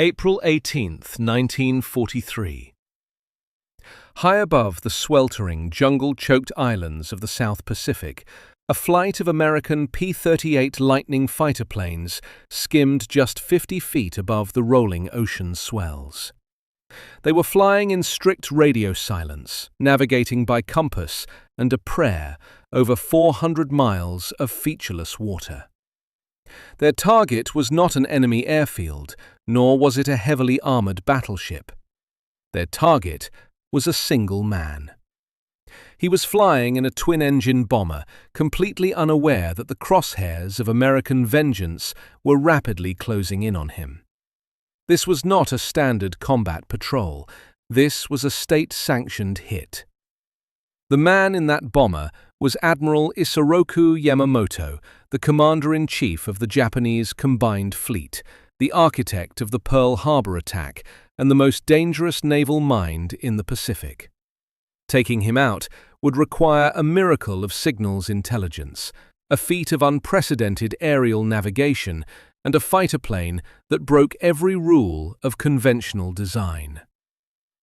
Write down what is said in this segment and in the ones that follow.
April 18th, 1943. High above the sweltering, jungle-choked islands of the South Pacific, a flight of American P-38 Lightning fighter planes skimmed just 50 feet above the rolling ocean swells. They were flying in strict radio silence, navigating by compass and a prayer over 400 miles of featureless water. Their target was not an enemy airfield, nor was it a heavily armored battleship. Their target was a single man. He was flying in a twin-engine bomber, completely unaware that the crosshairs of American vengeance were rapidly closing in on him. This was not a standard combat patrol. This was a state-sanctioned hit. The man in that bomber was Admiral Isoroku Yamamoto, the commander-in-chief of the Japanese Combined Fleet, the architect of the Pearl Harbor attack, and the most dangerous naval mind in the Pacific. Taking him out would require a miracle of signals intelligence, a feat of unprecedented aerial navigation, and a fighter plane that broke every rule of conventional design.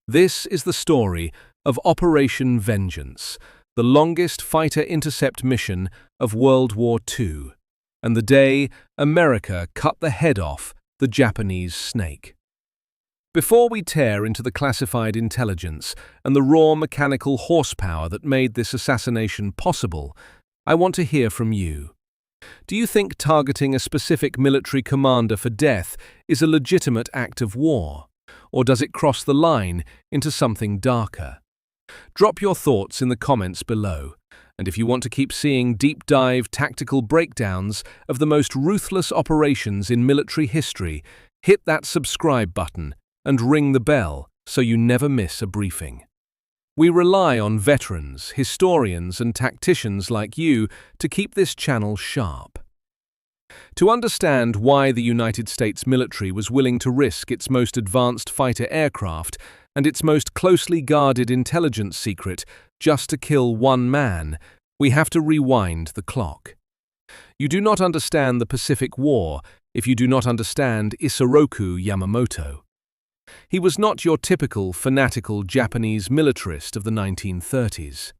This is the story of Operation Vengeance, the longest fighter intercept mission of World War II, and the day America cut the head off the Japanese snake. Before we tear into the classified intelligence and the raw mechanical horsepower that made this assassination possible, I want to hear from you. Do you think targeting a specific military commander for death is a legitimate act of war, or does it cross the line into something darker? Drop your thoughts in the comments below, and if you want to keep seeing deep-dive tactical breakdowns of the most ruthless operations in military history, hit that subscribe button and ring the bell so you never miss a briefing. We rely on veterans, historians, and tacticians like you to keep this channel sharp. To understand why the United States military was willing to risk its most advanced fighter aircraft and its most closely guarded intelligence secret just to kill one man, we have to rewind the clock. You do not understand the Pacific War if you do not understand Isoroku Yamamoto. He was not your typical fanatical Japanese militarist of the 1930s.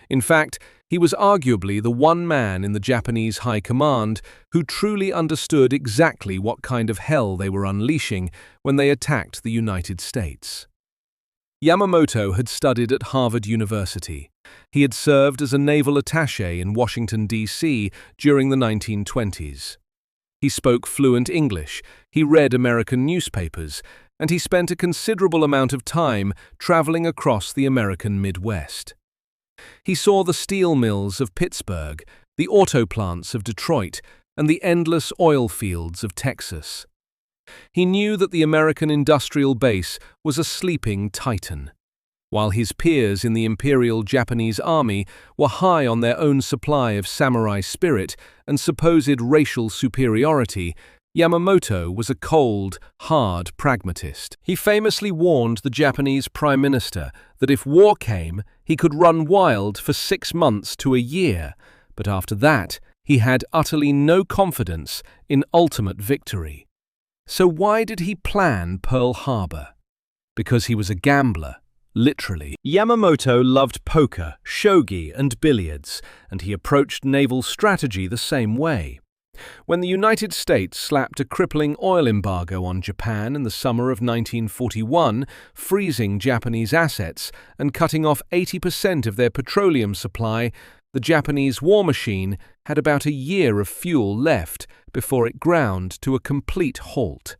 In fact, he was arguably the one man in the Japanese high command who truly understood exactly what kind of hell they were unleashing when they attacked the United States. Yamamoto had studied at Harvard University. He had served as a naval attaché in Washington, D.C. during the 1920s. He spoke fluent English, he read American newspapers, and he spent a considerable amount of time traveling across the American Midwest. He saw the steel mills of Pittsburgh, the auto plants of Detroit, and the endless oil fields of Texas. He knew that the American industrial base was a sleeping titan. While his peers in the Imperial Japanese Army were high on their own supply of samurai spirit and supposed racial superiority, Yamamoto was a cold, hard pragmatist. He famously warned the Japanese Prime Minister that if war came, he could run wild for 6 months to a year, but after that, he had utterly no confidence in ultimate victory. So why did he plan Pearl Harbor? Because he was a gambler, literally. Yamamoto loved poker, shogi, and billiards, and he approached naval strategy the same way. When the United States slapped a crippling oil embargo on Japan in the summer of 1941, freezing Japanese assets and cutting off 80% of their petroleum supply, the Japanese war machine had about a year of fuel left before it ground to a complete halt.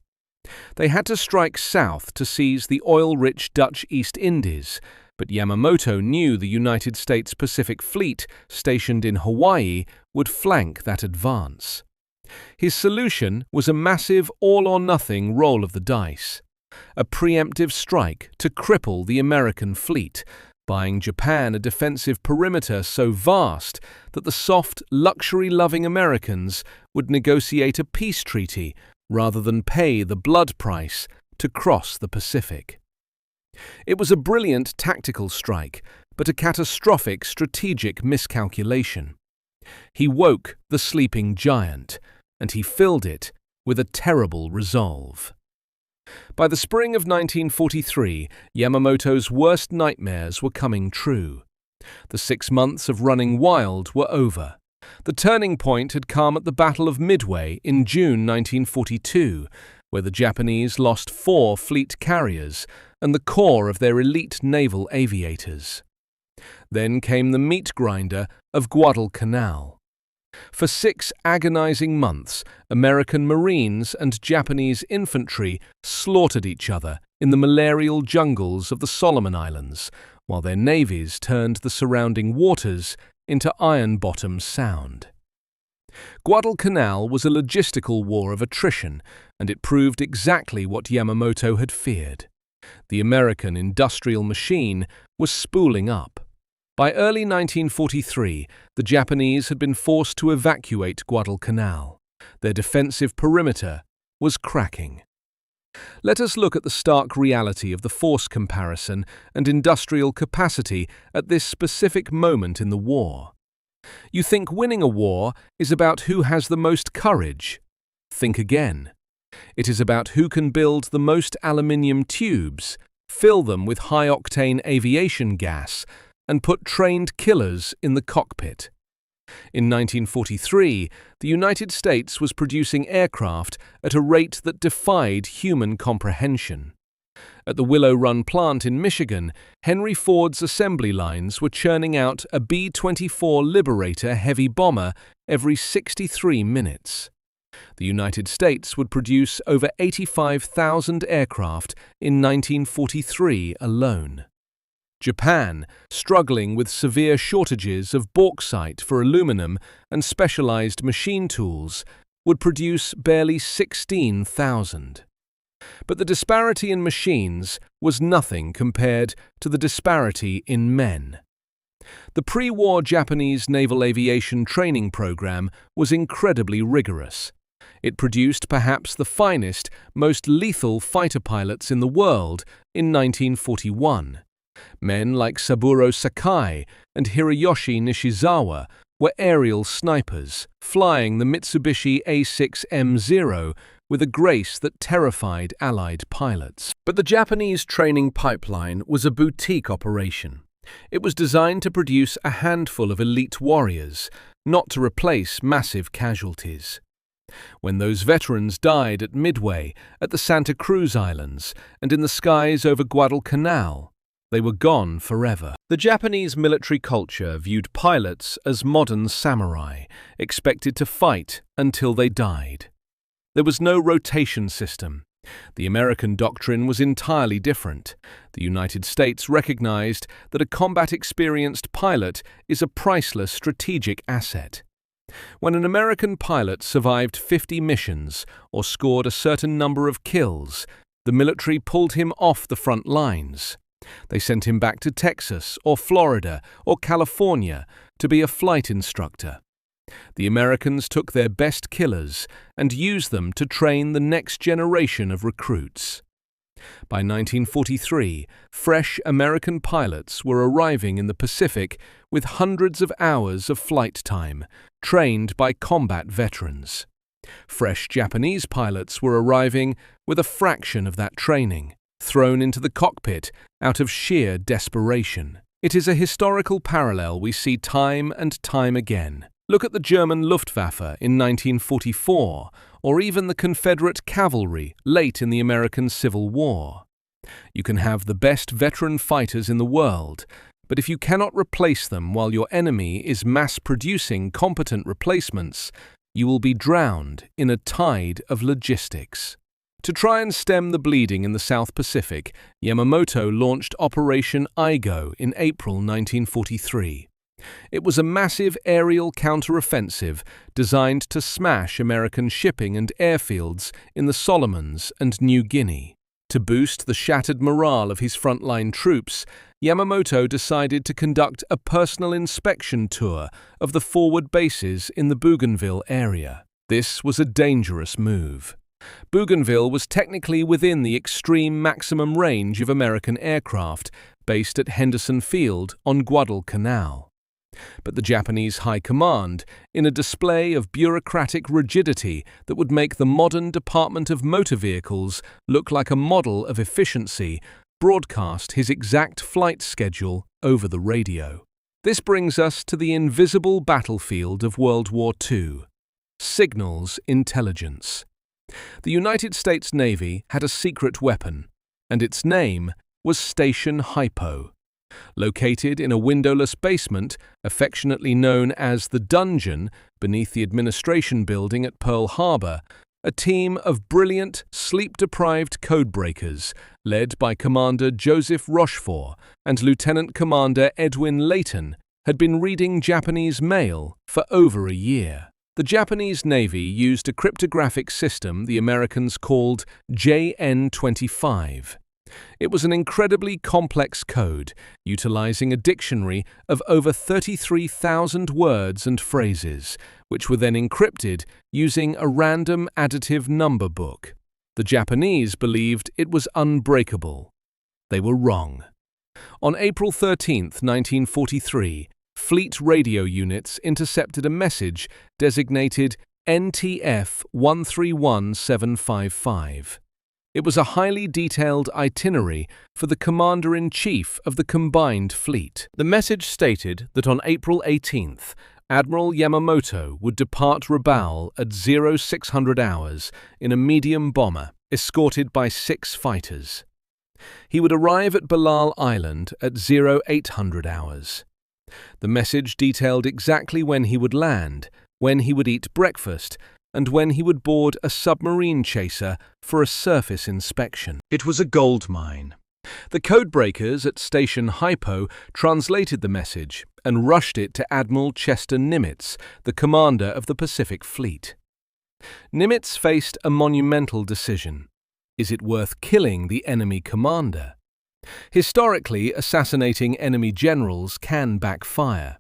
They had to strike south to seize the oil-rich Dutch East Indies, but Yamamoto knew the United States Pacific Fleet, stationed in Hawaii, would flank that advance. His solution was a massive all-or-nothing roll of the dice, a preemptive strike to cripple the American fleet, buying Japan a defensive perimeter so vast that the soft, luxury-loving Americans would negotiate a peace treaty rather than pay the blood price to cross the Pacific. It was a brilliant tactical strike, but a catastrophic strategic miscalculation. He woke the sleeping giant, and he filled it with a terrible resolve. By the spring of 1943, Yamamoto's worst nightmares were coming true. The 6 months of running wild were over. The turning point had come at the Battle of Midway in June 1942, where the Japanese lost 4 fleet carriers and the core of their elite naval aviators. Then came the meat grinder of Guadalcanal. For 6 agonizing months, American Marines and Japanese infantry slaughtered each other in the malarial jungles of the Solomon Islands, while their navies turned the surrounding waters into Iron Bottom Sound. Guadalcanal was a logistical war of attrition, and it proved exactly what Yamamoto had feared. The American industrial machine was spooling up. By early 1943, the Japanese had been forced to evacuate Guadalcanal. Their defensive perimeter was cracking. Let us look at the stark reality of the force comparison and industrial capacity at this specific moment in the war. You think winning a war is about who has the most courage? Think again. It is about who can build the most aluminium tubes, fill them with high-octane aviation gas, and put trained killers in the cockpit. In 1943, the United States was producing aircraft at a rate that defied human comprehension. At the Willow Run plant in Michigan, Henry Ford's assembly lines were churning out a B-24 Liberator heavy bomber every 63 minutes. The United States would produce over 85,000 aircraft in 1943 alone. Japan, struggling with severe shortages of bauxite for aluminum and specialized machine tools, would produce barely 16,000. But the disparity in machines was nothing compared to the disparity in men. The pre-war Japanese naval aviation training program was incredibly rigorous. It produced perhaps the finest, most lethal fighter pilots in the world in 1941. Men like Saburo Sakai and Hiroyoshi Nishizawa were aerial snipers, flying the Mitsubishi A6M0 with a grace that terrified Allied pilots. But the Japanese training pipeline was a boutique operation. It was designed to produce a handful of elite warriors, not to replace massive casualties. When those veterans died at Midway, at the Santa Cruz Islands, and in the skies over Guadalcanal, they were gone forever. The Japanese military culture viewed pilots as modern samurai, expected to fight until they died. There was no rotation system. The American doctrine was entirely different. The United States recognized that a combat-experienced pilot is a priceless strategic asset. When an American pilot survived 50 missions or scored a certain number of kills, the military pulled him off the front lines. They sent him back to Texas or Florida or California to be a flight instructor. The Americans took their best killers and used them to train the next generation of recruits. By 1943, fresh American pilots were arriving in the Pacific with hundreds of hours of flight time, trained by combat veterans. Fresh Japanese pilots were arriving with a fraction of that training, thrown into the cockpit out of sheer desperation. It is a historical parallel we see time and time again. Look at the German Luftwaffe in 1944, or even the Confederate cavalry late in the American Civil War. You can have the best veteran fighters in the world, but if you cannot replace them while your enemy is mass-producing competent replacements, you will be drowned in a tide of logistics. To try and stem the bleeding in the South Pacific, Yamamoto launched Operation Igo in April 1943. It was a massive aerial counter-offensive designed to smash American shipping and airfields in the Solomons and New Guinea. To boost the shattered morale of his frontline troops, Yamamoto decided to conduct a personal inspection tour of the forward bases in the Bougainville area. This was a dangerous move. Bougainville was technically within the extreme maximum range of American aircraft based at Henderson Field on Guadalcanal. But the Japanese High Command, in a display of bureaucratic rigidity that would make the modern Department of Motor Vehicles look like a model of efficiency, broadcast his exact flight schedule over the radio. This brings us to the invisible battlefield of World War II. Signals intelligence. The United States Navy had a secret weapon, and its name was Station Hypo. Located in a windowless basement, affectionately known as the Dungeon, beneath the administration building at Pearl Harbor, a team of brilliant, sleep-deprived codebreakers, led by Commander Joseph Rochefort and Lieutenant Commander Edwin Layton, had been reading Japanese mail for over a year. The Japanese Navy used a cryptographic system the Americans called JN-25. It was an incredibly complex code, utilizing a dictionary of over 33,000 words and phrases, which were then encrypted using a random additive number book. The Japanese believed it was unbreakable. They were wrong. On April 13, 1943, fleet radio units intercepted a message designated NTF 131755. It was a highly detailed itinerary for the Commander-in-Chief of the Combined Fleet. The message stated that on April 18th, Admiral Yamamoto would depart Rabaul at 0600 hours in a medium bomber, escorted by 6 fighters. He would arrive at Balal Island at 0800 hours. The message detailed exactly when he would land, when he would eat breakfast, and when he would board a submarine chaser for a surface inspection. It was a gold mine. The codebreakers at Station Hypo translated the message and rushed it to Admiral Chester Nimitz, the commander of the Pacific Fleet. Nimitz faced a monumental decision. Is it worth killing the enemy commander? Historically, assassinating enemy generals can backfire.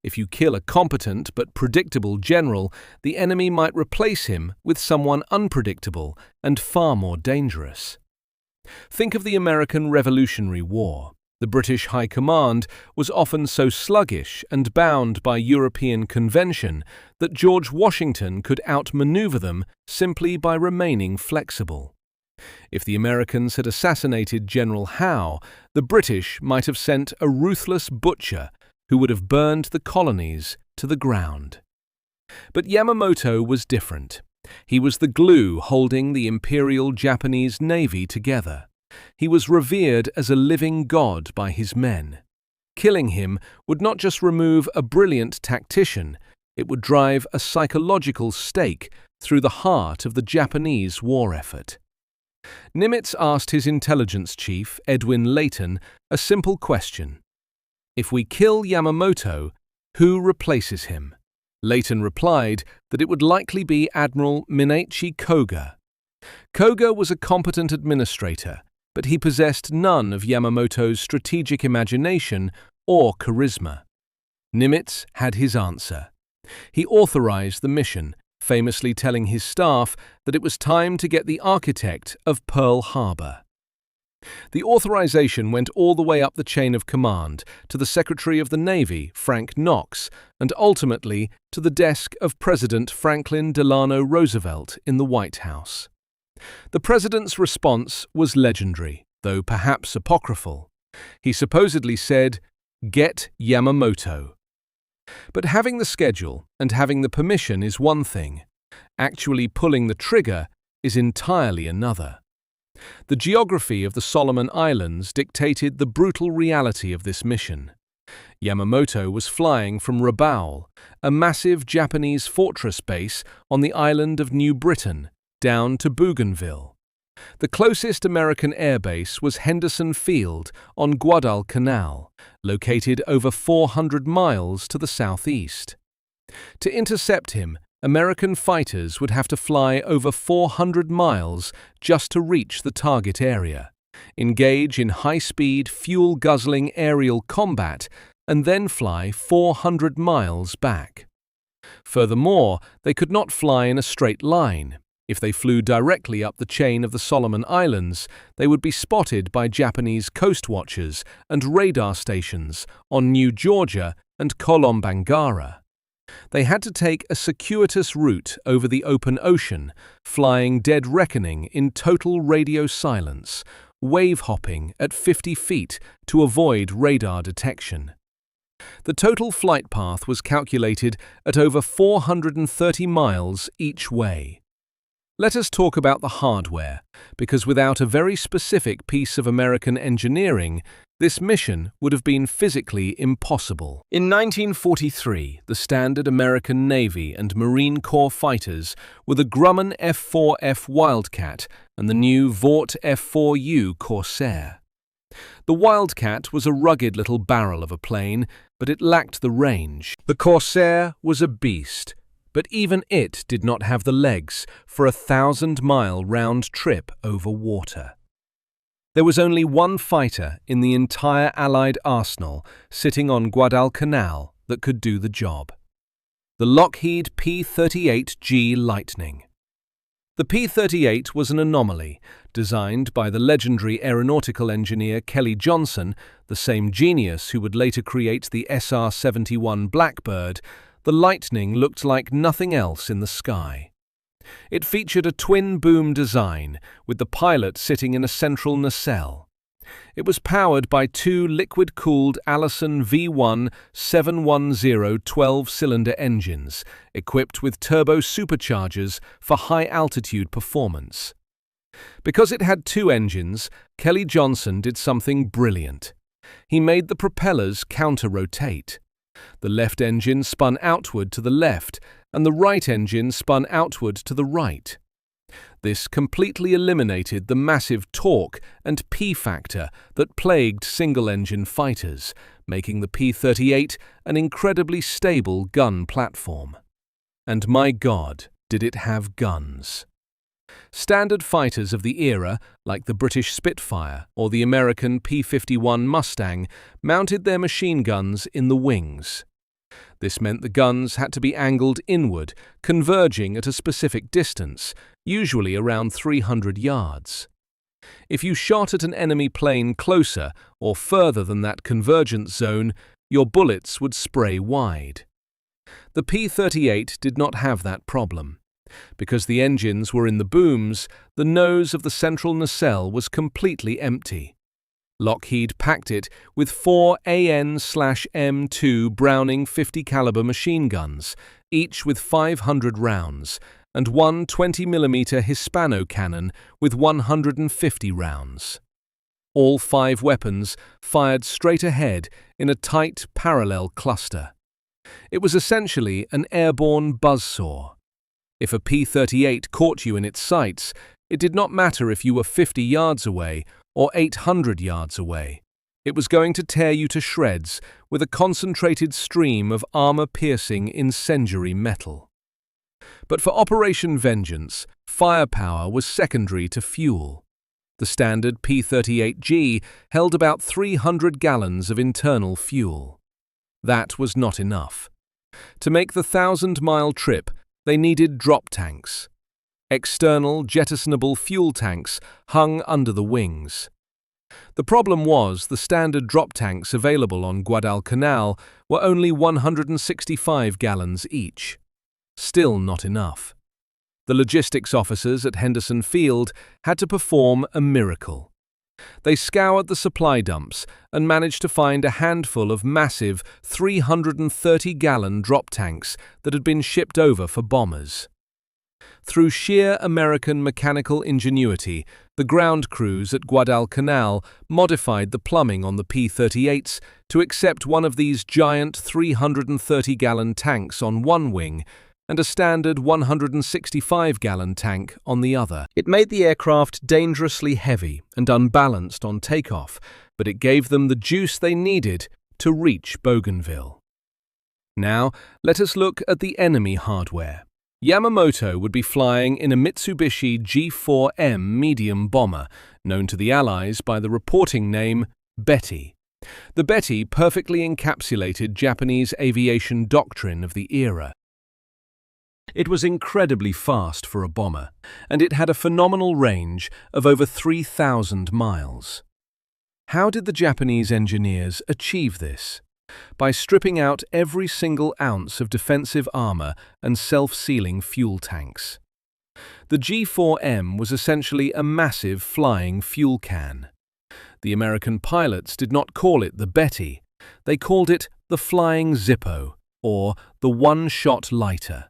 If you kill a competent but predictable general, the enemy might replace him with someone unpredictable and far more dangerous. Think of the American Revolutionary War. The British High Command was often so sluggish and bound by European convention that George Washington could outmaneuver them simply by remaining flexible. If the Americans had assassinated General Howe, the British might have sent a ruthless butcher who would have burned the colonies to the ground. But Yamamoto was different. He was the glue holding the Imperial Japanese Navy together. He was revered as a living god by his men. Killing him would not just remove a brilliant tactician, it would drive a psychological stake through the heart of the Japanese war effort. Nimitz asked his intelligence chief, Edwin Layton, a simple question. If we kill Yamamoto, who replaces him? Layton replied that it would likely be Admiral Minachi Koga. Koga was a competent administrator, but he possessed none of Yamamoto's strategic imagination or charisma. Nimitz had his answer. He authorized the mission, famously telling his staff that it was time to get the architect of Pearl Harbor. The authorization went all the way up the chain of command to the Secretary of the Navy, Frank Knox, and ultimately to the desk of President Franklin Delano Roosevelt in the White House. The president's response was legendary, though perhaps apocryphal. He supposedly said, "Get Yamamoto." But having the schedule and having the permission is one thing. Actually pulling the trigger is entirely another. The geography of the Solomon Islands dictated the brutal reality of this mission. Yamamoto was flying from Rabaul, a massive Japanese fortress base on the island of New Britain, down to Bougainville. The closest American airbase was Henderson Field on Guadalcanal, located over 400 miles to the southeast. To intercept him, American fighters would have to fly over 400 miles just to reach the target area, engage in high-speed, fuel-guzzling aerial combat, and then fly 400 miles back. Furthermore, they could not fly in a straight line. If they flew directly up the chain of the Solomon Islands, they would be spotted by Japanese coast watchers and radar stations on New Georgia and Kolombangara. They had to take a circuitous route over the open ocean, flying dead reckoning in total radio silence, wave-hopping at 50 feet to avoid radar detection. The total flight path was calculated at over 430 miles each way. Let us talk about the hardware, because without a very specific piece of American engineering, this mission would have been physically impossible. In 1943, the standard American Navy and Marine Corps fighters were the Grumman F-4F Wildcat and the new Vought F-4U Corsair. The Wildcat was a rugged little barrel of a plane, but it lacked the range. The Corsair was a beast, but even it did not have the legs for a 1,000-mile round trip over water. There was only one fighter in the entire Allied arsenal sitting on Guadalcanal that could do the job: the Lockheed P-38G Lightning. The P-38 was an anomaly, designed by the legendary aeronautical engineer Kelly Johnson, the same genius who would later create the SR-71 Blackbird. The Lightning looked like nothing else in the sky. It featured a twin-boom design, with the pilot sitting in a central nacelle. It was powered by two liquid-cooled Allison V1 710 12-cylinder engines, equipped with turbo superchargers for high-altitude performance. Because it had two engines, Kelly Johnson did something brilliant. He made the propellers counter-rotate. The left engine spun outward to the left, and the right engine spun outward to the right. This completely eliminated the massive torque and P-factor that plagued single-engine fighters, making the P-38 an incredibly stable gun platform. And my God, did it have guns! Standard fighters of the era, like the British Spitfire or the American P-51 Mustang, mounted their machine guns in the wings. This meant the guns had to be angled inward, converging at a specific distance, usually around 300 yards. If you shot at an enemy plane closer or further than that convergence zone, your bullets would spray wide. The P-38 did not have that problem. Because the engines were in the booms, the nose of the central nacelle was completely empty. Lockheed packed it with 4 AN/M2 Browning 50 caliber machine guns, each with 500 rounds, and one 20mm Hispano cannon with 150 rounds. All 5 weapons fired straight ahead in a tight parallel cluster. It was essentially an airborne buzzsaw. If a P-38 caught you in its sights, it did not matter if you were 50 yards away or 800 yards away. It was going to tear you to shreds with a concentrated stream of armor-piercing incendiary metal. But for Operation Vengeance, firepower was secondary to fuel. The standard P-38G held about 300 gallons of internal fuel. That was not enough. To make the 1,000-mile trip, they needed drop tanks. External, jettisonable fuel tanks hung under the wings. The problem was the standard drop tanks available on Guadalcanal were only 165 gallons each. Still not enough. The logistics officers at Henderson Field had to perform a miracle. They scoured the supply dumps and managed to find a handful of massive 330-gallon drop tanks that had been shipped over for bombers. Through sheer American mechanical ingenuity, the ground crews at Guadalcanal modified the plumbing on the P-38s to accept one of these giant 330-gallon tanks on one wing and a standard 165-gallon tank on the other. It made the aircraft dangerously heavy and unbalanced on takeoff, but it gave them the juice they needed to reach Bougainville. Now, let us look at the enemy hardware. Yamamoto would be flying in a Mitsubishi G4M medium bomber, known to the Allies by the reporting name Betty. The Betty perfectly encapsulated Japanese aviation doctrine of the era. It was incredibly fast for a bomber, and it had a phenomenal range of over 3,000 miles. How did the Japanese engineers achieve this? by stripping out every single ounce of defensive armor and self-sealing fuel tanks. The G4M was essentially a massive flying fuel can. The American pilots did not call it the Betty, they called it the Flying Zippo, or the one-shot lighter.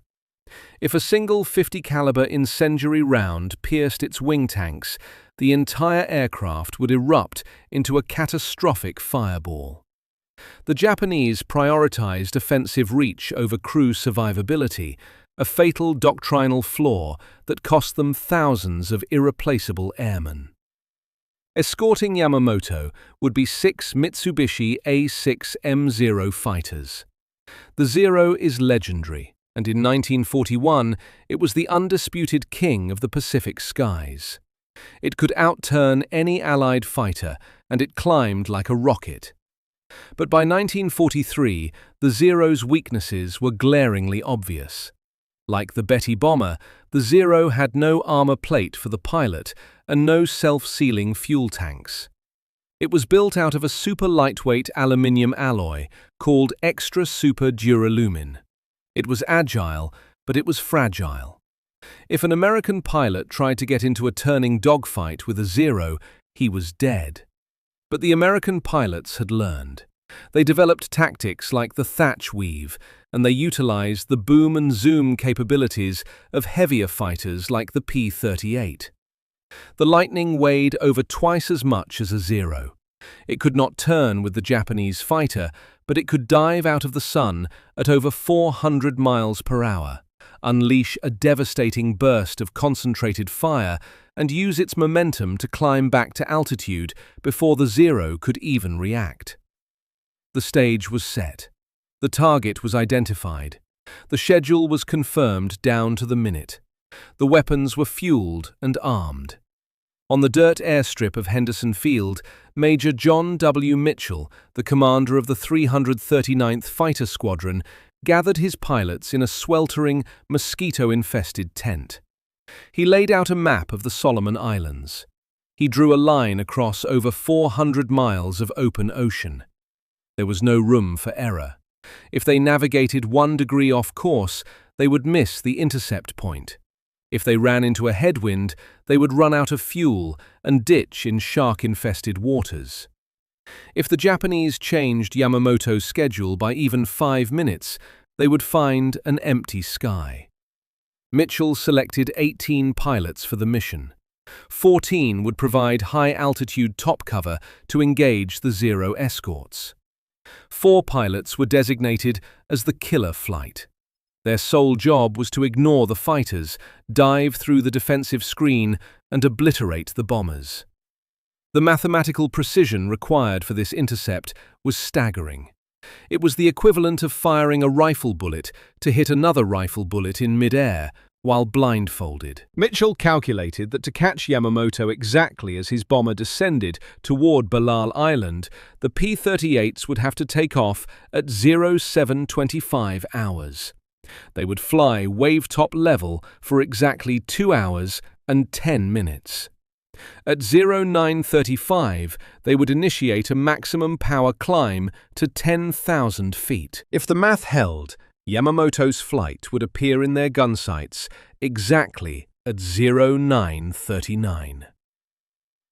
If a single 50-caliber incendiary round pierced its wing tanks, the entire aircraft would erupt into a catastrophic fireball. The Japanese prioritized offensive reach over crew survivability, a fatal doctrinal flaw that cost them thousands of irreplaceable airmen. Escorting Yamamoto would be 6 Mitsubishi A6M0 fighters. The Zero is legendary, and in 1941 it was the undisputed king of the Pacific skies. It could outturn any Allied fighter, and it climbed like a rocket. But by 1943, the Zero's weaknesses were glaringly obvious. Like the Betty bomber, the Zero had no armor plate for the pilot and no self-sealing fuel tanks. It was built out of a super-lightweight aluminium alloy called extra super duralumin. It was agile, but it was fragile. If an American pilot tried to get into a turning dogfight with a Zero, he was dead. But the American pilots had learned. They developed tactics like the thatch weave, and they utilized the boom and zoom capabilities of heavier fighters like the P-38. The Lightning weighed over twice as much as a Zero. It could not turn with the Japanese fighter, but it could dive out of the sun at over 400 miles per hour, unleash a devastating burst of concentrated fire, and use its momentum to climb back to altitude before the Zero could even react. The stage was set. The target was identified. The schedule was confirmed down to the minute. The weapons were fueled and armed. On the dirt airstrip of Henderson Field, Major John W. Mitchell, the commander of the 339th Fighter Squadron, gathered his pilots in a sweltering, mosquito-infested tent. He laid out a map of the Solomon Islands. He drew a line across over 400 miles of open ocean. There was no room for error. If they navigated 1 degree off course, they would miss the intercept point. If they ran into a headwind, they would run out of fuel and ditch in shark-infested waters. If the Japanese changed Yamamoto's schedule by even 5 minutes, they would find an empty sky. Mitchell selected 18 pilots for the mission. 14 would provide high-altitude top cover to engage the Zero escorts. 4 pilots were designated as the killer flight. Their sole job was to ignore the fighters, dive through the defensive screen, and obliterate the bombers. The mathematical precision required for this intercept was staggering. It was the equivalent of firing a rifle bullet to hit another rifle bullet in mid-air while blindfolded. Mitchell calculated that to catch Yamamoto exactly as his bomber descended toward Balal Island, the P-38s would have to take off at 0725 hours. They would fly wave-top level for exactly 2 hours and 10 minutes. At 0935, they would initiate a maximum power climb to 10,000 feet. If the math held, Yamamoto's flight would appear in their gun sights exactly at 0939.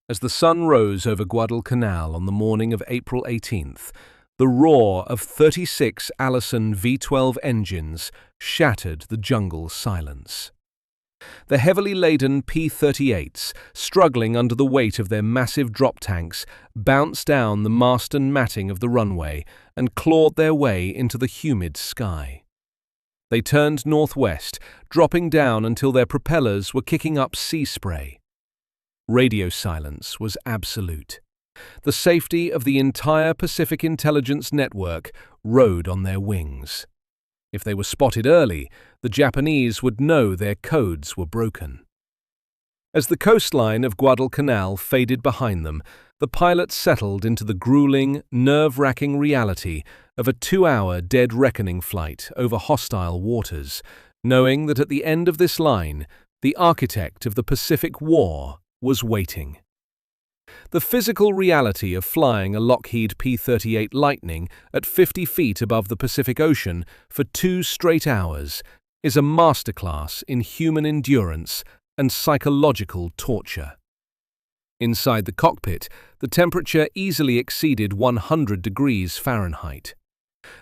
As the sun rose over Guadalcanal on the morning of April 18th, the roar of 36 Allison V-12 engines shattered the jungle's silence. The heavily laden P-38s, struggling under the weight of their massive drop tanks, bounced down the mast and matting of the runway and clawed their way into the humid sky. They turned northwest, dropping down until their propellers were kicking up sea spray. Radio silence was absolute. The safety of the entire Pacific Intelligence Network rode on their wings. If they were spotted early, the Japanese would know their codes were broken. As the coastline of Guadalcanal faded behind them, the pilots settled into the grueling, nerve-wracking reality of a 2-hour dead reckoning flight over hostile waters, knowing that at the end of this line, the architect of the Pacific War was waiting. The physical reality of flying a Lockheed P-38 Lightning at 50 feet above the Pacific Ocean for 2 straight hours is a masterclass in human endurance and psychological torture. Inside the cockpit, the temperature easily exceeded 100 degrees Fahrenheit.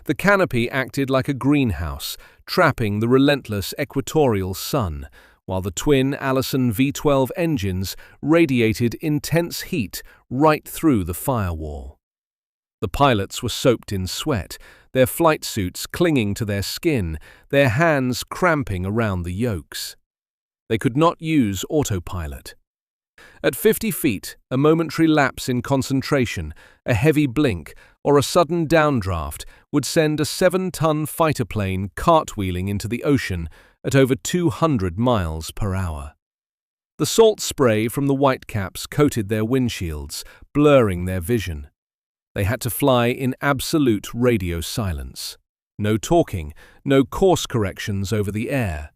The canopy acted like a greenhouse, trapping the relentless equatorial sun, while the twin Allison V-12 engines radiated intense heat right through the firewall. The pilots were soaked in sweat, their flight suits clinging to their skin, their hands cramping around the yokes. They could not use autopilot. At 50 feet, a momentary lapse in concentration, a heavy blink, or a sudden downdraft would send a 7-ton fighter plane cartwheeling into the ocean at over 200 miles per hour. The salt spray from the whitecaps coated their windshields, blurring their vision. They had to fly in absolute radio silence. No talking, no course corrections over the air.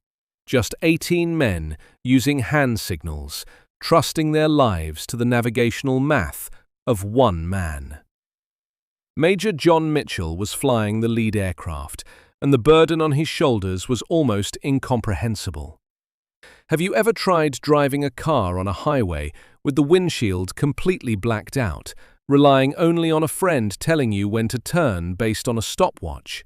Just 18 men using hand signals, trusting their lives to the navigational math of one man. Major John Mitchell was flying the lead aircraft, and the burden on his shoulders was almost incomprehensible. Have you ever tried driving a car on a highway with the windshield completely blacked out, relying only on a friend telling you when to turn based on a stopwatch?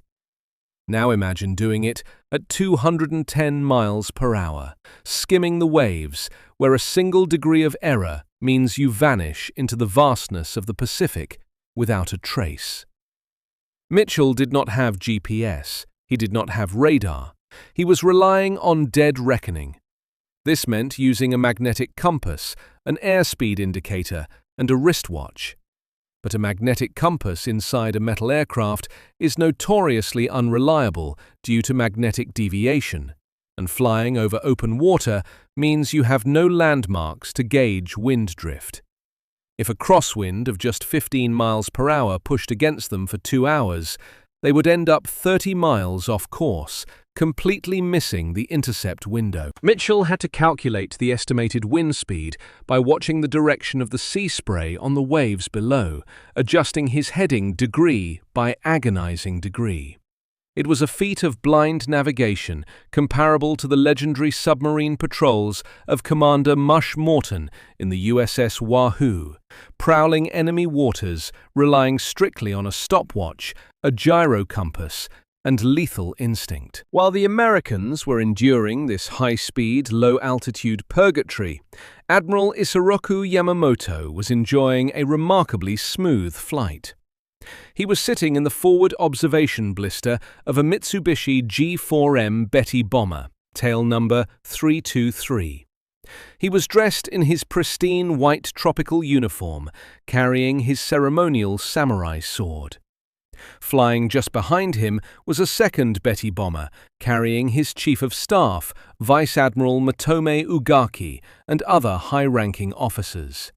Now imagine doing it at 210 miles per hour, skimming the waves, where a single degree of error means you vanish into the vastness of the Pacific without a trace. Mitchell did not have GPS. He did not have radar. He was relying on dead reckoning. This meant using a magnetic compass, an airspeed indicator, and a wristwatch. But a magnetic compass inside a metal aircraft is notoriously unreliable due to magnetic deviation, and flying over open water means you have no landmarks to gauge wind drift. If a crosswind of just 15 miles per hour pushed against them for 2 hours, they would end up 30 miles off course, completely missing the intercept window. Mitchell had to calculate the estimated wind speed by watching the direction of the sea spray on the waves below, adjusting his heading degree by agonizing degree. It was a feat of blind navigation comparable to the legendary submarine patrols of Commander Mush Morton in the USS Wahoo, prowling enemy waters, relying strictly on a stopwatch, a gyro compass, and lethal instinct. While the Americans were enduring this high-speed, low-altitude purgatory, Admiral Isoroku Yamamoto was enjoying a remarkably smooth flight. He was sitting in the forward observation blister of a Mitsubishi G4M Betty bomber, tail number 323. He was dressed in his pristine white tropical uniform, carrying his ceremonial samurai sword. Flying just behind him was a second Betty bomber, carrying his chief of staff, Vice Admiral Matome Ugaki, and other high-ranking officers.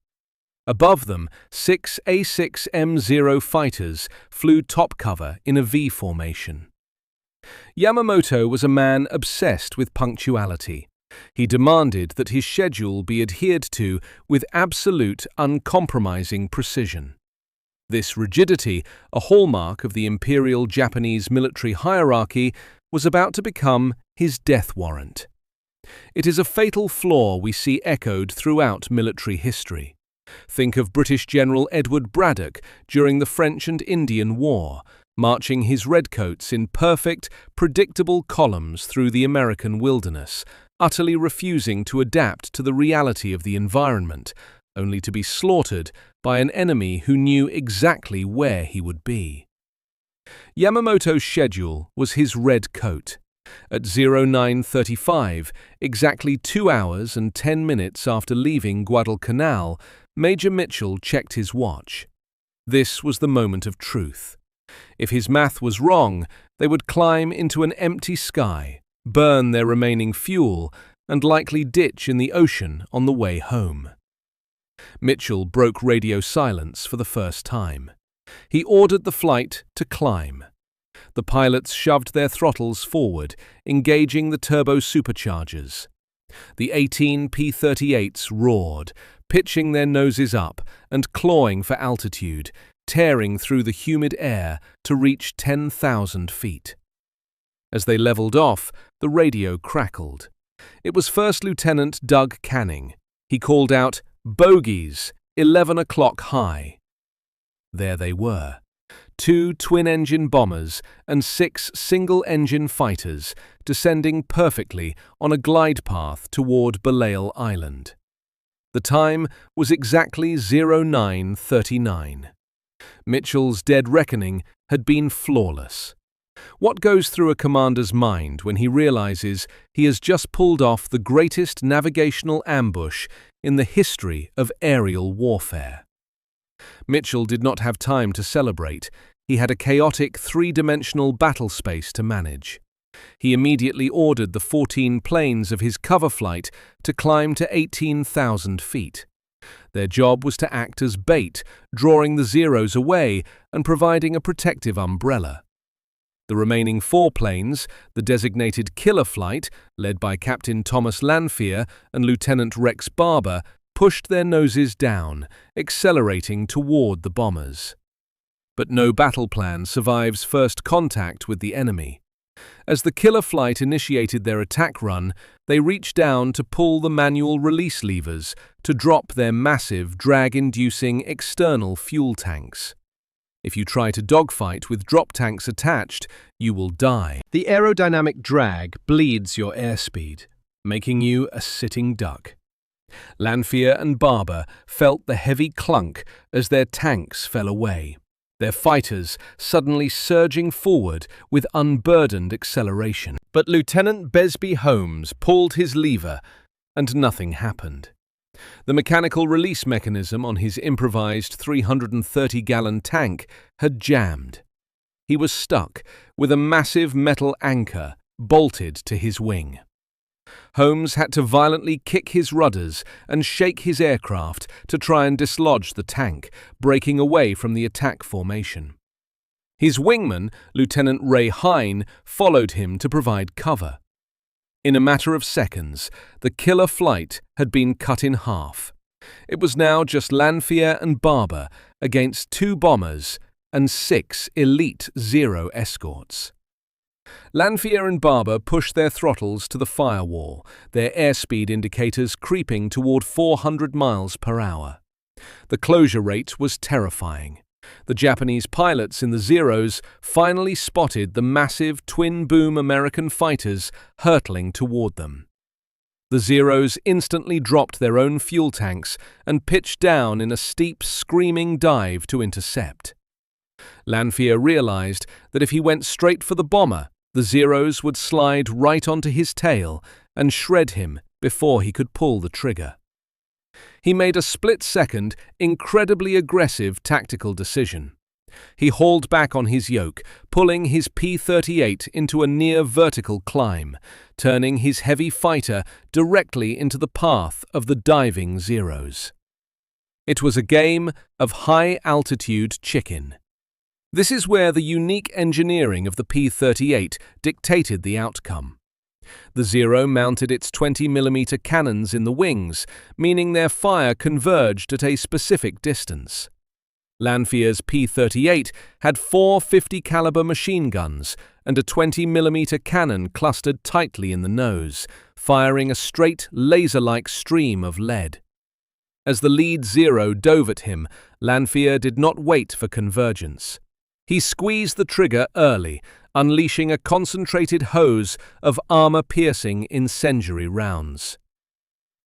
Above them, 6 A6M0 fighters flew top cover in a V formation. Yamamoto was a man obsessed with punctuality. He demanded that his schedule be adhered to with absolute, uncompromising precision. This rigidity, a hallmark of the Imperial Japanese military hierarchy, was about to become his death warrant. It is a fatal flaw we see echoed throughout military history. Think of British General Edward Braddock during the French and Indian War, marching his redcoats in perfect, predictable columns through the American wilderness, utterly refusing to adapt to the reality of the environment, only to be slaughtered by an enemy who knew exactly where he would be. Yamamoto's schedule was his red coat. At 09:35, exactly 2 hours and 10 minutes after leaving Guadalcanal, Major Mitchell checked his watch. This was the moment of truth. If his math was wrong, they would climb into an empty sky, burn their remaining fuel, and likely ditch in the ocean on the way home. Mitchell broke radio silence for the first time. He ordered the flight to climb. The pilots shoved their throttles forward, engaging the turbo superchargers. The 18 P-38s roared, pitching their noses up and clawing for altitude, tearing through the humid air to reach 10,000 feet. As they leveled off, the radio crackled. It was First Lieutenant Doug Canning. He called out, "Bogies, 11 o'clock high." There they were. 2 twin-engine bombers and 6 single-engine fighters descending perfectly on a glide path toward Belial Island. The time was exactly 09:39. Mitchell's dead reckoning had been flawless. What goes through a commander's mind when he realizes he has just pulled off the greatest navigational ambush in the history of aerial warfare? Mitchell did not have time to celebrate. He had a chaotic three-dimensional battle space to manage. He immediately ordered the 14 planes of his cover flight to climb to 18,000 feet. Their job was to act as bait, drawing the Zeros away and providing a protective umbrella. The remaining 4 planes, the designated killer flight, led by Captain Thomas Lanphier and Lieutenant Rex Barber, pushed their noses down, accelerating toward the bombers. But no battle plan survives first contact with the enemy. As the killer flight initiated their attack run, they reached down to pull the manual release levers to drop their massive, drag-inducing external fuel tanks. If you try to dogfight with drop tanks attached, you will die. The aerodynamic drag bleeds your airspeed, making you a sitting duck. Lanphier and Barber felt the heavy clunk as their tanks fell away, their fighters suddenly surging forward with unburdened acceleration. But Lieutenant Besby Holmes pulled his lever, and nothing happened. The mechanical release mechanism on his improvised 330-gallon tank had jammed. He was stuck with a massive metal anchor bolted to his wing. Holmes had to violently kick his rudders and shake his aircraft to try and dislodge the tank, breaking away from the attack formation. His wingman, Lieutenant Ray Hine, followed him to provide cover. In a matter of seconds, the killer flight had been cut in half. It was now just Lanphier and Barber against 2 bombers and 6 elite Zero escorts. Lanphier and Barber pushed their throttles to the firewall, their airspeed indicators creeping toward 400 miles per hour. The closure rate was terrifying. The Japanese pilots in the Zeros finally spotted the massive twin-boom American fighters hurtling toward them. The Zeros instantly dropped their own fuel tanks and pitched down in a steep, screaming dive to intercept. Lanphier realized that if he went straight for the bomber, the Zeros would slide right onto his tail and shred him before he could pull the trigger. He made a split-second, incredibly aggressive tactical decision. He hauled back on his yoke, pulling his P-38 into a near-vertical climb, turning his heavy fighter directly into the path of the diving Zeros. It was a game of high-altitude chicken. This is where the unique engineering of the P-38 dictated the outcome. The Zero mounted its 20mm cannons in the wings, meaning their fire converged at a specific distance. Lanphier's P-38 had 4 50-caliber machine guns and a 20mm cannon clustered tightly in the nose, firing a straight, laser-like stream of lead. As the lead Zero dove at him, Lanphier did not wait for convergence. He squeezed the trigger early, unleashing a concentrated hose of armor-piercing incendiary rounds.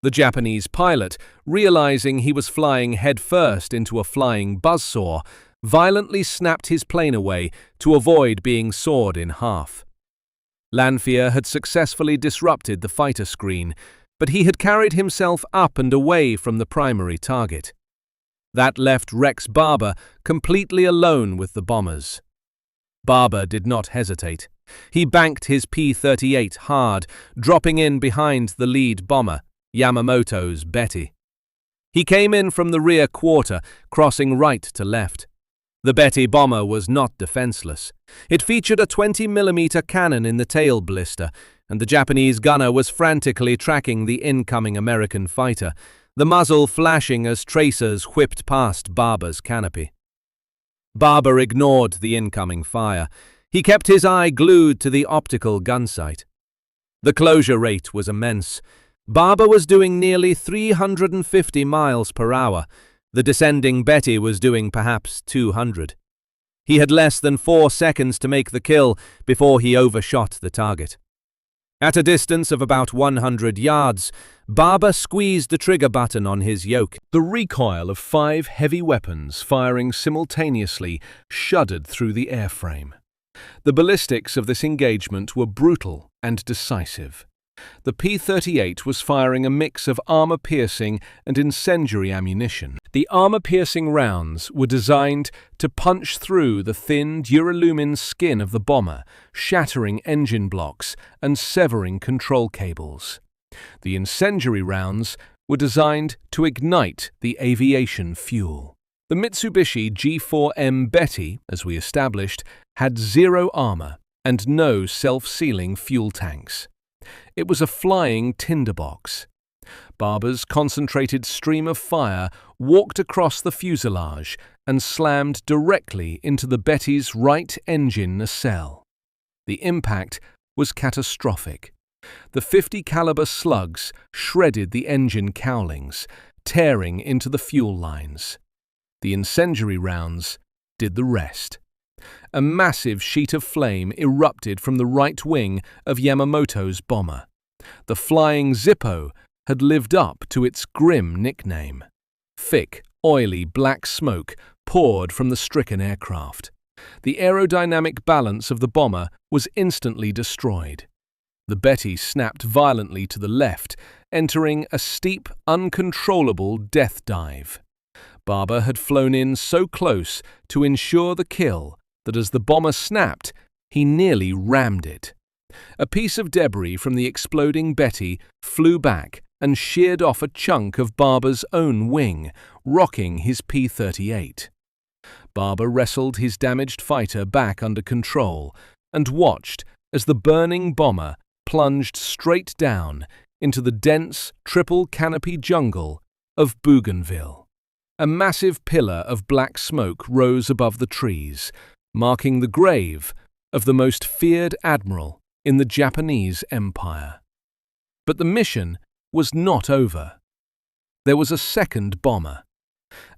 The Japanese pilot, realizing he was flying headfirst into a flying buzzsaw, violently snapped his plane away to avoid being sawed in half. Lanphier had successfully disrupted the fighter screen, but he had carried himself up and away from the primary target. That left Rex Barber completely alone with the bombers. Barber did not hesitate. He banked his P-38 hard, dropping in behind the lead bomber, Yamamoto's Betty. He came in from the rear quarter, crossing right to left. The Betty bomber was not defenseless. It featured a 20mm cannon in the tail blister, and the Japanese gunner was frantically tracking the incoming American fighter, the muzzle flashing as tracers whipped past Barber's canopy. Barber ignored the incoming fire. He kept his eye glued to the optical gun sight. The closure rate was immense. Barber was doing nearly 350 miles per hour. The descending Betty was doing perhaps 200. He had less than 4 seconds to make the kill before he overshot the target. At a distance of about 100 yards, Barber squeezed the trigger button on his yoke. The recoil of 5 heavy weapons firing simultaneously shuddered through the airframe. The ballistics of this engagement were brutal and decisive. The P-38 was firing a mix of armor-piercing and incendiary ammunition. The armor-piercing rounds were designed to punch through the thin duralumin skin of the bomber, shattering engine blocks and severing control cables. The incendiary rounds were designed to ignite the aviation fuel. The Mitsubishi G4M Betty, as we established, had 0 armor and no self-sealing fuel tanks. It was a flying tinderbox. Barber's concentrated stream of fire walked across the fuselage and slammed directly into the Betty's right engine nacelle. The impact was catastrophic. The .50 caliber slugs shredded the engine cowlings, tearing into the fuel lines. The incendiary rounds did the rest. A massive sheet of flame erupted from the right wing of Yamamoto's bomber. The Flying Zippo had lived up to its grim nickname. Thick, oily black smoke poured from the stricken aircraft. The aerodynamic balance of the bomber was instantly destroyed. The Betty snapped violently to the left, entering a steep, uncontrollable death dive. Barber had flown in so close to ensure the kill that as the bomber snapped, he nearly rammed it. A piece of debris from the exploding Betty flew back and sheared off a chunk of Barber's own wing, rocking his P-38. Barber wrestled his damaged fighter back under control and watched as the burning bomber plunged straight down into the dense triple canopy jungle of Bougainville. A massive pillar of black smoke rose above the trees, marking the grave of the most feared admiral in the Japanese Empire. But the mission was not over. There was a second bomber.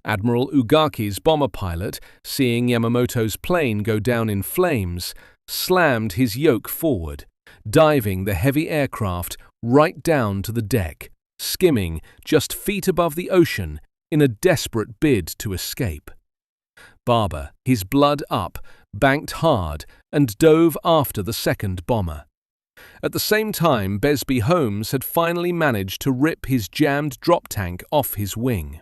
Admiral Ugaki's bomber pilot, seeing Yamamoto's plane go down in flames, slammed his yoke forward, diving the heavy aircraft right down to the deck, skimming just feet above the ocean in a desperate bid to escape. Barber, his blood up, banked hard and dove after the second bomber. At the same time, Besby Holmes had finally managed to rip his jammed drop tank off his wing.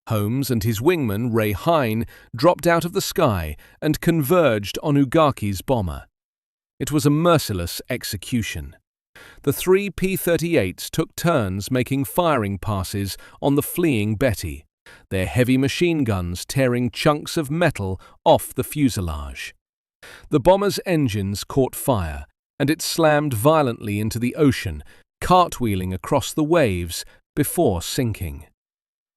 Holmes and his wingman, Ray Hine, dropped out of the sky and converged on Ugaki's bomber. It was a merciless execution. The 3 P-38s took turns making firing passes on the fleeing Betty, their heavy machine guns tearing chunks of metal off the fuselage. The bomber's engines caught fire, and it slammed violently into the ocean, cartwheeling across the waves before sinking.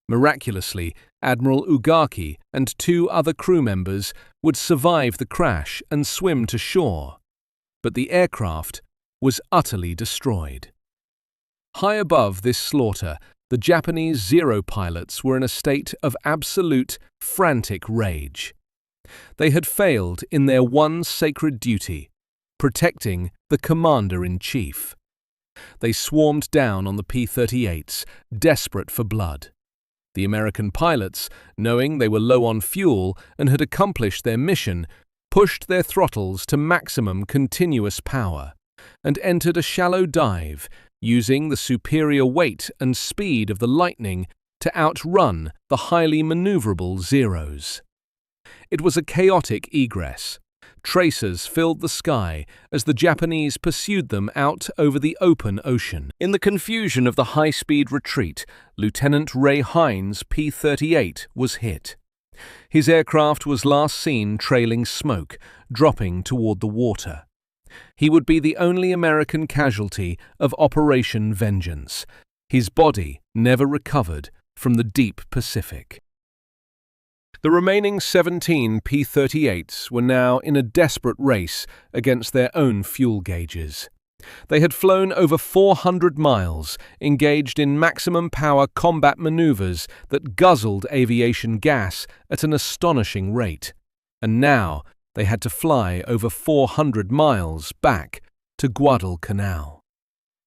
Miraculously, Admiral Ugaki and 2 other crew members would survive the crash and swim to shore, but the aircraft was utterly destroyed. High above this slaughter, the Japanese Zero pilots were in a state of absolute, frantic rage. They had failed in their one sacred duty, protecting the commander-in-chief. They swarmed down on the P-38s, desperate for blood. The American pilots, knowing they were low on fuel and had accomplished their mission, pushed their throttles to maximum continuous power and entered a shallow dive, using the superior weight and speed of the Lightning to outrun the highly maneuverable Zeros. It was a chaotic egress. Tracers filled the sky as the Japanese pursued them out over the open ocean. In the confusion of the high-speed retreat, Lieutenant Ray Hine's P-38 was hit. His aircraft was last seen trailing smoke, dropping toward the water. He would be the only American casualty of Operation Vengeance. His body never recovered from the deep Pacific. The remaining 17 P-38s were now in a desperate race against their own fuel gauges. They had flown over 400 miles, engaged in maximum power combat maneuvers that guzzled aviation gas at an astonishing rate. And now they had to fly over 400 miles back to Guadalcanal.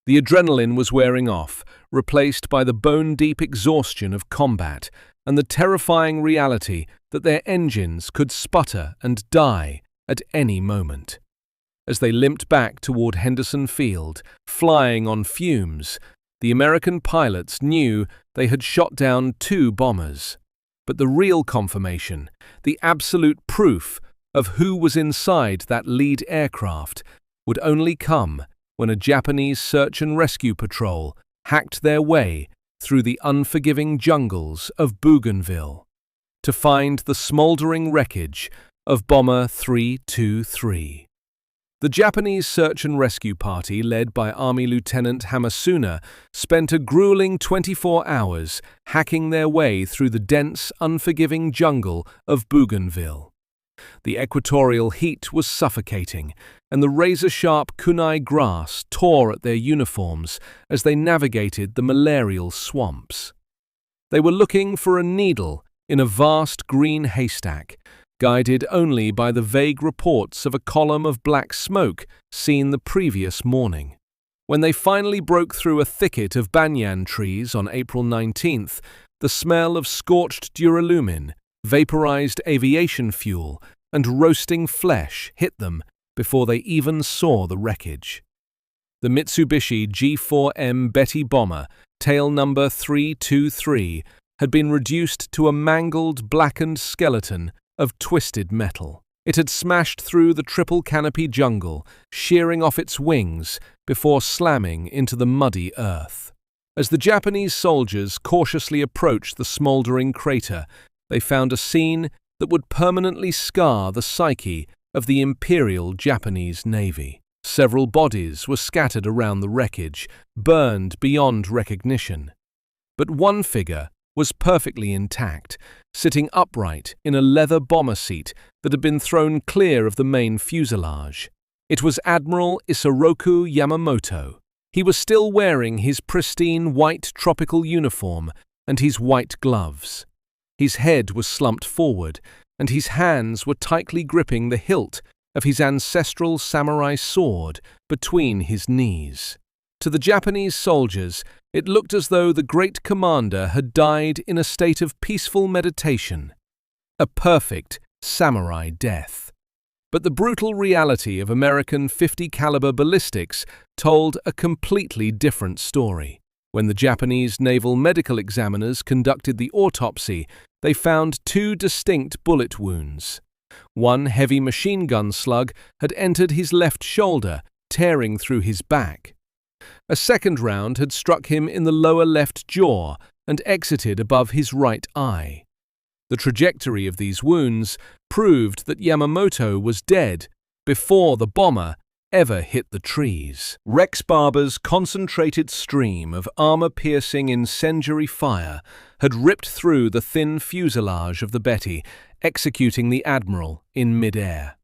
The adrenaline was wearing off, replaced by the bone-deep exhaustion of combat and the terrifying reality that their engines could sputter and die at any moment. As they limped back toward Henderson Field, flying on fumes, the American pilots knew they had shot down 2 bombers. But the real confirmation, the absolute proof of who was inside that lead aircraft, would only come when a Japanese search and rescue patrol hacked their way through the unforgiving jungles of Bougainville to find the smoldering wreckage of Bomber 323. The Japanese search and rescue party, led by Army Lieutenant Hamasuna, spent a grueling 24 hours hacking their way through the dense, unforgiving jungle of Bougainville. The equatorial heat was suffocating, and the razor-sharp kunai grass tore at their uniforms as they navigated the malarial swamps. They were looking for a needle in a vast green haystack, guided only by the vague reports of a column of black smoke seen the previous morning. When they finally broke through a thicket of banyan trees on April 19th, the smell of scorched duralumin, vaporized aviation fuel, and roasting flesh hit them before they even saw the wreckage. The Mitsubishi G4M Betty bomber, tail number 323, had been reduced to a mangled, blackened skeleton of twisted metal. It had smashed through the triple canopy jungle, shearing off its wings before slamming into the muddy earth. As the Japanese soldiers cautiously approached the smoldering crater, they found a scene that would permanently scar the psyche of the Imperial Japanese Navy. Several bodies were scattered around the wreckage, burned beyond recognition. But one figure was perfectly intact, sitting upright in a leather bomber seat that had been thrown clear of the main fuselage. It was Admiral Isoroku Yamamoto. He was still wearing his pristine white tropical uniform and his white gloves. His head was slumped forward, and his hands were tightly gripping the hilt of his ancestral samurai sword between his knees. To the Japanese soldiers, it looked as though the great commander had died in a state of peaceful meditation, a perfect samurai death. But the brutal reality of American .50 caliber ballistics told a completely different story. When the Japanese naval medical examiners conducted the autopsy, they found 2 distinct bullet wounds. One heavy machine gun slug had entered his left shoulder, tearing through his back. A second round had struck him in the lower left jaw and exited above his right eye. The trajectory of these wounds proved that Yamamoto was dead before the bomber ever hit the trees. Rex Barber's concentrated stream of armor-piercing incendiary fire had ripped through the thin fuselage of the Betty, executing the Admiral in mid-air.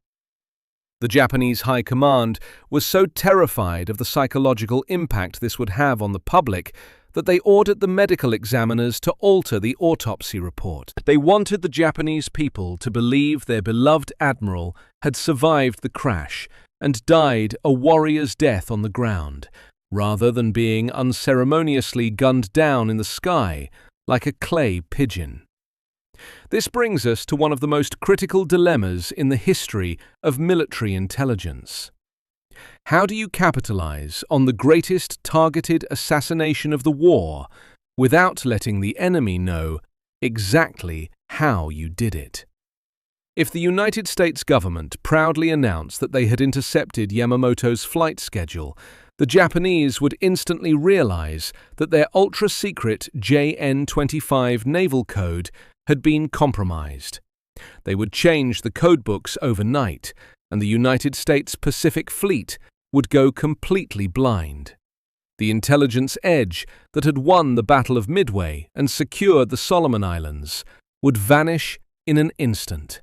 The Japanese High Command was so terrified of the psychological impact this would have on the public that they ordered the medical examiners to alter the autopsy report. They wanted the Japanese people to believe their beloved Admiral had survived the crash and died a warrior's death on the ground, rather than being unceremoniously gunned down in the sky like a clay pigeon. This brings us to one of the most critical dilemmas in the history of military intelligence. How do you capitalize on the greatest targeted assassination of the war without letting the enemy know exactly how you did it? If the United States government proudly announced that they had intercepted Yamamoto's flight schedule, the Japanese would instantly realize that their ultra-secret JN-25 naval code had been compromised. They would change the codebooks overnight, and the United States Pacific Fleet would go completely blind. The intelligence edge that had won the Battle of Midway and secured the Solomon Islands would vanish in an instant.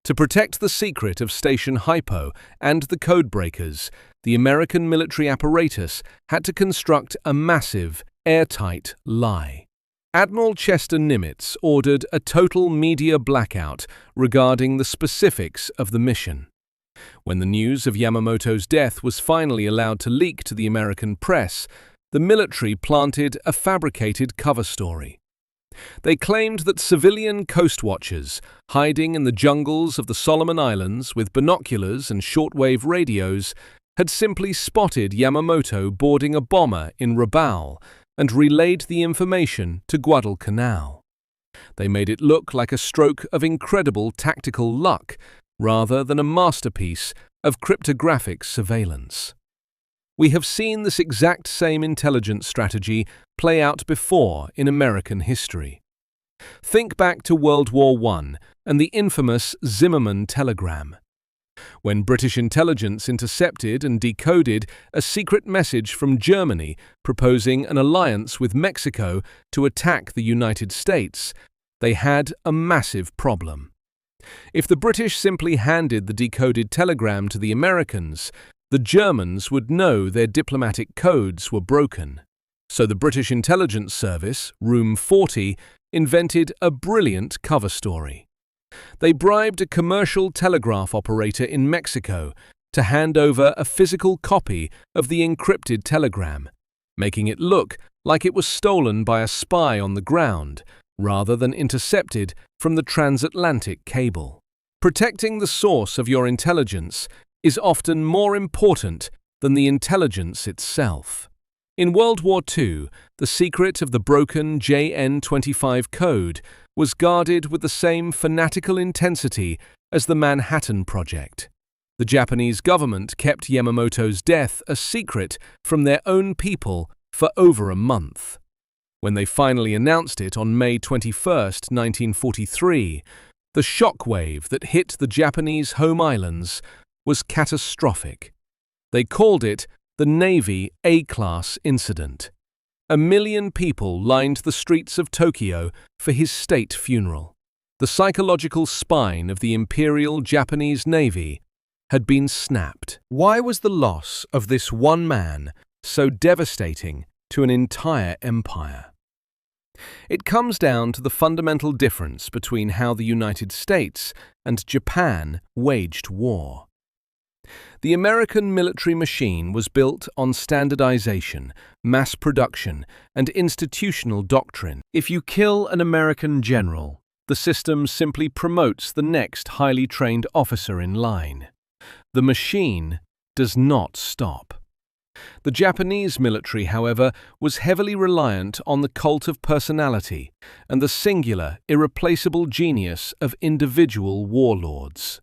To protect the secret of Station Hypo and the codebreakers, the American military apparatus had to construct a massive, airtight lie. Admiral Chester Nimitz ordered a total media blackout regarding the specifics of the mission. When the news of Yamamoto's death was finally allowed to leak to the American press, the military planted a fabricated cover story. They claimed that civilian coast watchers, hiding in the jungles of the Solomon Islands with binoculars and shortwave radios, had simply spotted Yamamoto boarding a bomber in Rabaul and relayed the information to Guadalcanal. They made it look like a stroke of incredible tactical luck rather than a masterpiece of cryptographic surveillance. We have seen this exact same intelligence strategy play out before in American history. Think back to World War I and the infamous Zimmermann telegram. When British intelligence intercepted and decoded a secret message from Germany proposing an alliance with Mexico to attack the United States, they had a massive problem. If the British simply handed the decoded telegram to the Americans, the Germans would know their diplomatic codes were broken. So the British Intelligence Service, Room 40, invented a brilliant cover story. They bribed a commercial telegraph operator in Mexico to hand over a physical copy of the encrypted telegram, making it look like it was stolen by a spy on the ground, rather than intercepted from the transatlantic cable. Protecting the source of your intelligence is often more important than the intelligence itself. In World War II, the secret of the broken JN-25 code was guarded with the same fanatical intensity as the Manhattan Project. The Japanese government kept Yamamoto's death a secret from their own people for over a month. When they finally announced it on May 21, 1943, the shockwave that hit the Japanese home islands was catastrophic. They called it the Navy A-class incident. 1 million people lined the streets of Tokyo for his state funeral. The psychological spine of the Imperial Japanese Navy had been snapped. Why was the loss of this one man so devastating to an entire empire? It comes down to the fundamental difference between how the United States and Japan waged war. The American military machine was built on standardization, mass production, and institutional doctrine. If you kill an American general, the system simply promotes the next highly trained officer in line. The machine does not stop. The Japanese military, however, was heavily reliant on the cult of personality and the singular, irreplaceable genius of individual warlords.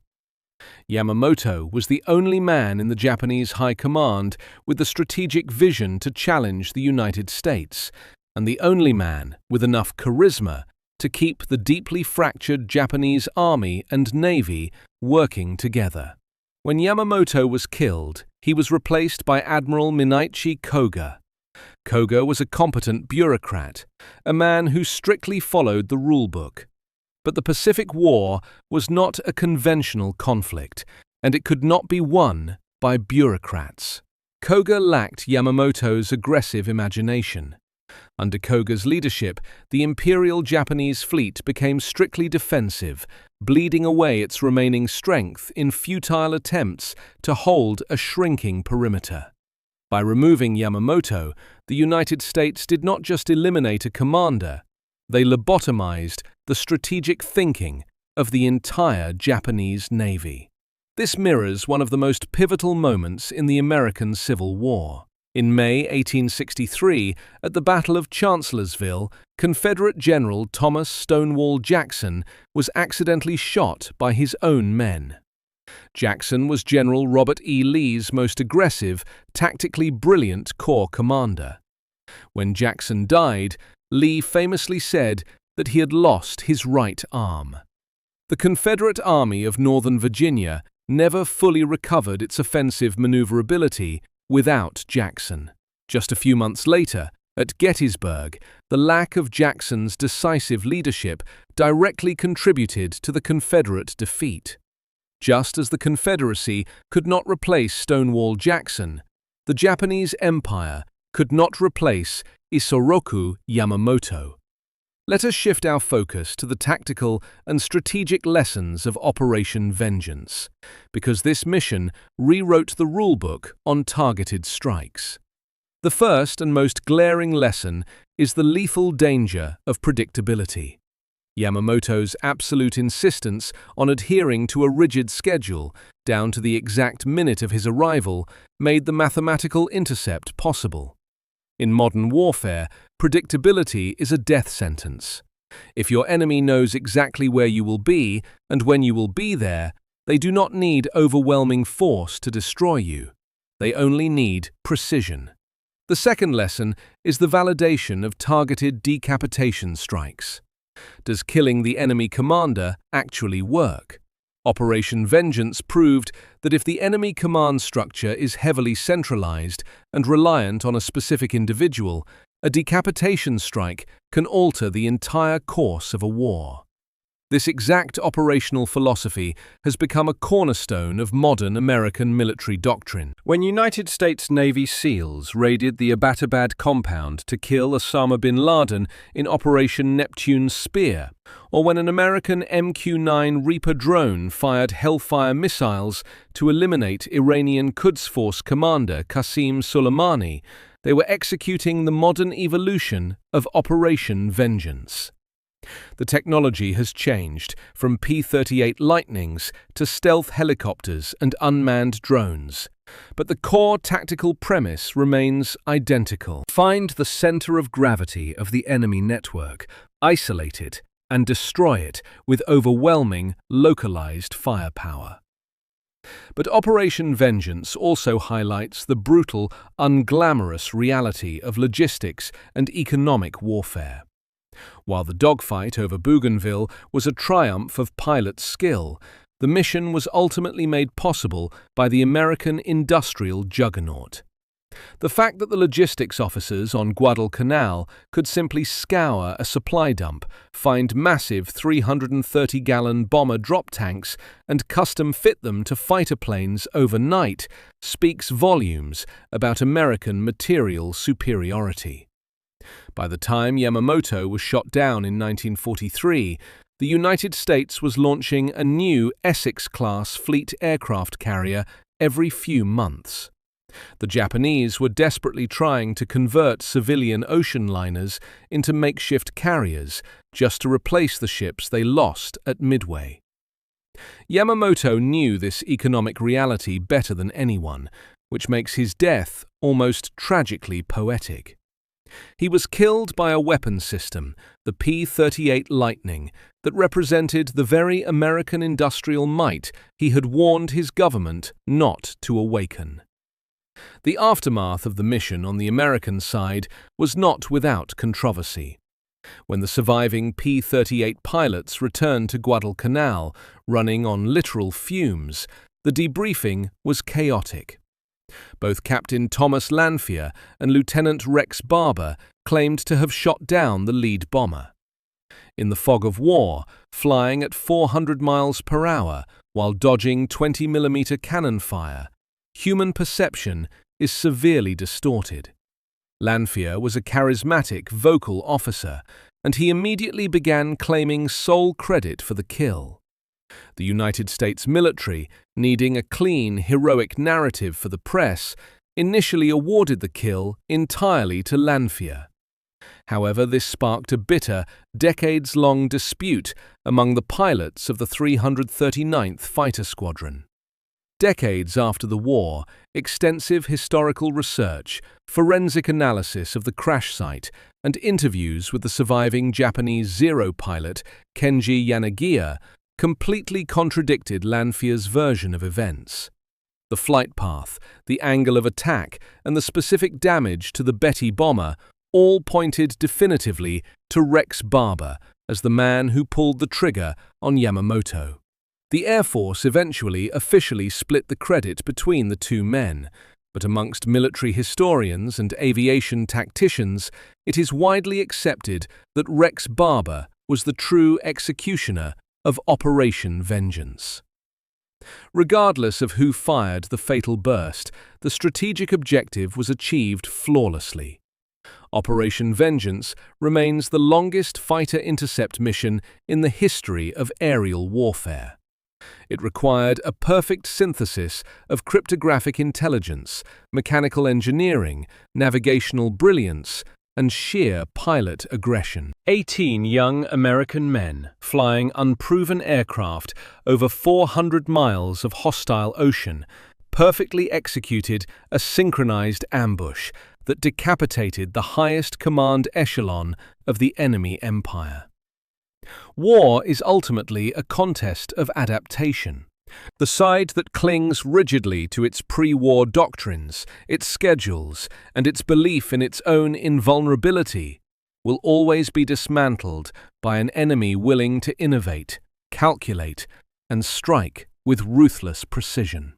Yamamoto was the only man in the Japanese High Command with the strategic vision to challenge the United States, and the only man with enough charisma to keep the deeply fractured Japanese Army and Navy working together. When Yamamoto was killed, he was replaced by Admiral Mineichi Koga. Koga was a competent bureaucrat, a man who strictly followed the rulebook. But the Pacific War was not a conventional conflict, and it could not be won by bureaucrats. Koga lacked Yamamoto's aggressive imagination. Under Koga's leadership, the Imperial Japanese fleet became strictly defensive, bleeding away its remaining strength in futile attempts to hold a shrinking perimeter. By removing Yamamoto, the United States did not just eliminate a commander, they lobotomized the strategic thinking of the entire Japanese Navy. This mirrors one of the most pivotal moments in the American Civil War. In May 1863, at the Battle of Chancellorsville, Confederate General Thomas Stonewall Jackson was accidentally shot by his own men. Jackson was General Robert E. Lee's most aggressive, tactically brilliant corps commander. When Jackson died, Lee famously said that he had lost his right arm. The Confederate Army of Northern Virginia never fully recovered its offensive maneuverability without Jackson. Just a few months later, at Gettysburg, the lack of Jackson's decisive leadership directly contributed to the Confederate defeat. Just as the Confederacy could not replace Stonewall Jackson, the Japanese Empire could not replace Isoroku Yamamoto. Let us shift our focus to the tactical and strategic lessons of Operation Vengeance, because this mission rewrote the rulebook on targeted strikes. The first and most glaring lesson is the lethal danger of predictability. Yamamoto's absolute insistence on adhering to a rigid schedule, down to the exact minute of his arrival, made the mathematical intercept possible. In modern warfare, predictability is a death sentence. If your enemy knows exactly where you will be and when you will be there, they do not need overwhelming force to destroy you. They only need precision. The second lesson is the validation of targeted decapitation strikes. Does killing the enemy commander actually work? Operation Vengeance proved that if the enemy command structure is heavily centralized and reliant on a specific individual, a decapitation strike can alter the entire course of a war. This exact operational philosophy has become a cornerstone of modern American military doctrine. When United States Navy SEALs raided the Abbottabad compound to kill Osama bin Laden in Operation Neptune's Spear, or when an American MQ-9 Reaper drone fired Hellfire missiles to eliminate Iranian Quds Force commander Qasem Soleimani, they were executing the modern evolution of Operation Vengeance. The technology has changed from P-38 Lightnings to stealth helicopters and unmanned drones, but the core tactical premise remains identical. Find the center of gravity of the enemy network, isolate it, and destroy it with overwhelming, localized firepower. But Operation Vengeance also highlights the brutal, unglamorous reality of logistics and economic warfare. While the dogfight over Bougainville was a triumph of pilot skill, the mission was ultimately made possible by the American industrial juggernaut. The fact that the logistics officers on Guadalcanal could simply scour a supply dump, find massive 330-gallon bomber drop tanks, and custom fit them to fighter planes overnight speaks volumes about American material superiority. By the time Yamamoto was shot down in 1943, the United States was launching a new Essex-class fleet aircraft carrier every few months. The Japanese were desperately trying to convert civilian ocean liners into makeshift carriers just to replace the ships they lost at Midway. Yamamoto knew this economic reality better than anyone, which makes his death almost tragically poetic. He was killed by a weapon system, the P-38 Lightning, that represented the very American industrial might he had warned his government not to awaken. The aftermath of the mission on the American side was not without controversy. When the surviving P-38 pilots returned to Guadalcanal, running on literal fumes, the debriefing was chaotic. Both Captain Thomas Lanphier and Lieutenant Rex Barber claimed to have shot down the lead bomber. In the fog of war, flying at 400 miles per hour while dodging 20mm cannon fire, human perception is severely distorted. Lanphier was a charismatic, vocal officer, and he immediately began claiming sole credit for the kill. The United States military, needing a clean, heroic narrative for the press, initially awarded the kill entirely to Lanphier. However, this sparked a bitter, decades-long dispute among the pilots of the 339th Fighter Squadron. Decades after the war, extensive historical research, forensic analysis of the crash site, and interviews with the surviving Japanese Zero pilot, Kenji Yanagiya, completely contradicted Lanphier's version of events. The flight path, the angle of attack, and the specific damage to the Betty bomber all pointed definitively to Rex Barber as the man who pulled the trigger on Yamamoto. The Air Force eventually officially split the credit between the two men, but amongst military historians and aviation tacticians, it is widely accepted that Rex Barber was the true executioner of Operation Vengeance. Regardless of who fired the fatal burst, the strategic objective was achieved flawlessly. Operation Vengeance remains the longest fighter intercept mission in the history of aerial warfare. It required a perfect synthesis of cryptographic intelligence, mechanical engineering, navigational brilliance, and sheer pilot aggression. 18 young American men flying unproven aircraft over 400 miles of hostile ocean perfectly executed a synchronized ambush that decapitated the highest command echelon of the enemy empire. War is ultimately a contest of adaptation. The side that clings rigidly to its pre-war doctrines, its schedules, and its belief in its own invulnerability will always be dismantled by an enemy willing to innovate, calculate, and strike with ruthless precision.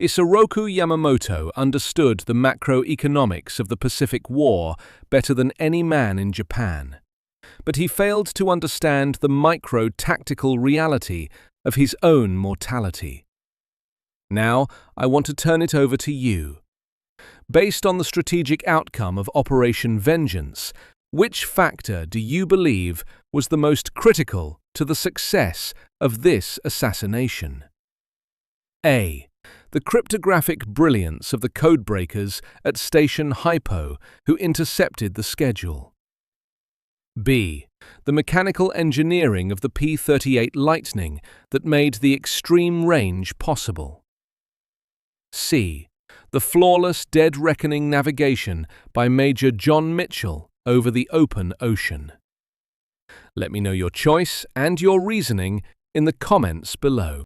Isoroku Yamamoto understood the macroeconomics of the Pacific War better than any man in Japan, but he failed to understand the micro-tactical reality of his own mortality. Now, I want to turn it over to you. Based on the strategic outcome of Operation Vengeance, which factor do you believe was the most critical to the success of this assassination? A. The cryptographic brilliance of the codebreakers at Station Hypo who intercepted the schedule. B. The mechanical engineering of the P-38 Lightning that made the extreme range possible. C. The flawless dead reckoning navigation by Major John Mitchell over the open ocean. Let me know your choice and your reasoning in the comments below.